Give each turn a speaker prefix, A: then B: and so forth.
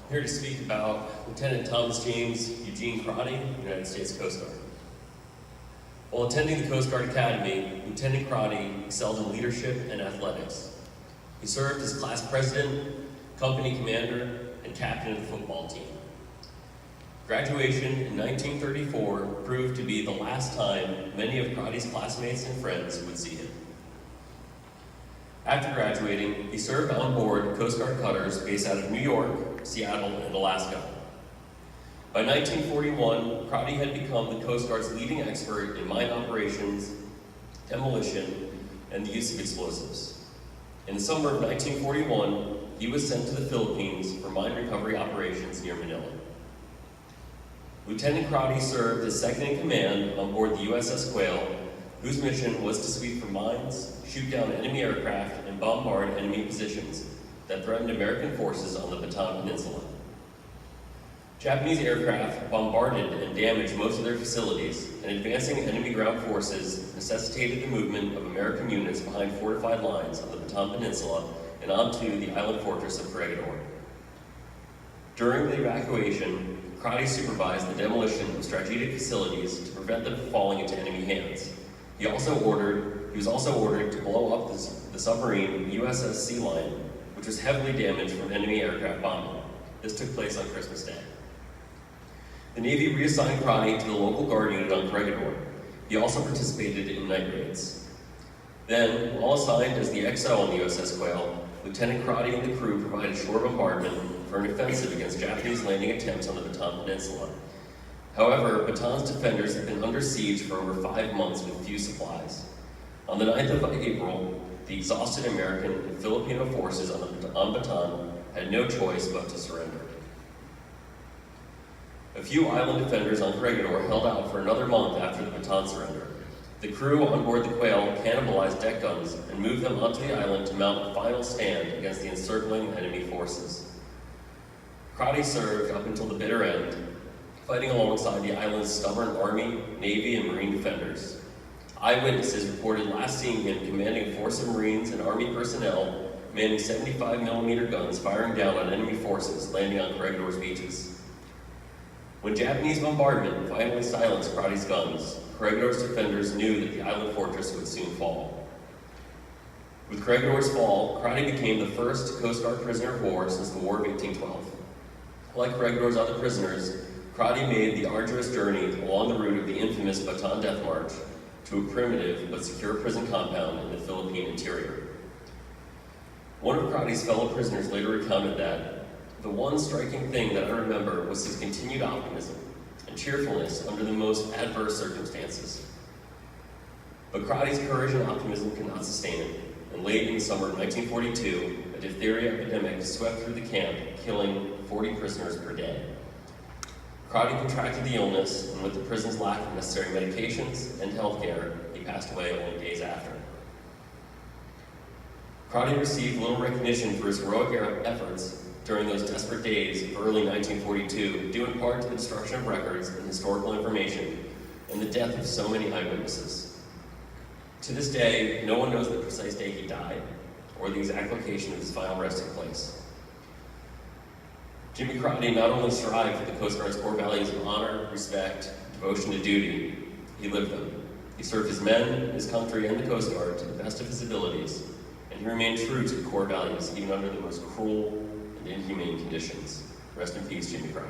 A: I'm here to speak about Lieutenant Thomas James Eugene Crotty, United States Coast Guard. While attending the Coast Guard Academy, Lieutenant Crotty excelled in leadership and athletics. He served as class president, company commander, and captain of the football team. Graduation in 1934 proved to be the last time many of Crotty's classmates and friends would see him. After graduating, he served on board Coast Guard cutters based out of New York, Seattle, and Alaska. By 1941, Crotty had become the Coast Guard's leading expert in mine operations, demolition, and the use of explosives. In the summer of 1941, he was sent to the Philippines for mine recovery operations near Manila. Lieutenant Crotty served as second in command on board the USS Quail, whose mission was to sweep for mines, shoot down enemy aircraft, and bombard enemy positions that threatened American forces on the Bataan Peninsula. Japanese aircraft bombarded and damaged most of their facilities, and advancing enemy ground forces necessitated the movement of American units behind fortified lines on the Bataan Peninsula and onto the island fortress of Corregidor. During the evacuation, Crotty supervised the demolition of strategic facilities to prevent them from falling into enemy hands. He was also ordered to blow up the submarine USS Seaman, which was heavily damaged from enemy aircraft bombing. This took place on Christmas Day. The Navy reassigned Crotty to the local guard unit on Corregidor. He also participated in night raids. Then, while assigned as the XO on the USS Quail, Lieutenant Crotty and the crew provided shore bombardment for an offensive against Japanese landing attempts on the Bataan Peninsula. However, Bataan's defenders had been under siege for over 5 months with few supplies. On the 9th of April, the exhausted American and Filipino forces on Bataan had no choice but to surrender. A few island defenders on Corregidor held out for another month after the Bataan surrender. The crew on board the Quail cannibalized deck guns and moved them onto the island to mount a final stand against the encircling enemy forces. Crotty served up until the bitter end, fighting alongside the island's stubborn Army, Navy, and Marine defenders. Eyewitnesses reported last seeing him commanding a force of Marines and Army personnel manning 75mm guns firing down on enemy forces landing on Corregidor's beaches. When Japanese bombardment finally silenced Crotty's guns, Corregidor's defenders knew that the island fortress would soon fall. With Corregidor's fall, Crotty became the first Coast Guard prisoner of war since the War of 1812. Like Corregidor's other prisoners, Crotty made the arduous journey along the route of the infamous Bataan Death March to a primitive but secure prison compound in the Philippine interior. One of Crotty's fellow prisoners later recounted that the one striking thing that I remember was his continued optimism and cheerfulness under the most adverse circumstances. But Crotty's courage and optimism could not sustain it, and late in the summer of 1942, a diphtheria epidemic swept through the camp, killing 40 prisoners per day. Crotty contracted the illness, and with the prison's lack of necessary medications and health care, he passed away only days after. Crotty received little recognition for his heroic efforts during those desperate days of early 1942, due in part to the destruction of records and historical information, and the death of so many eyewitnesses. To this day, no one knows the precise day he died, or the exact location of his final resting place. Jimmy Crotty not only strived for the Coast Guard's core values of honor, respect, devotion to duty, he lived them. He served his men, his country, and the Coast Guard to the best of his abilities, and he remained true to the core values even under the most cruel and inhumane conditions. Rest in peace, Jimmy Crotty.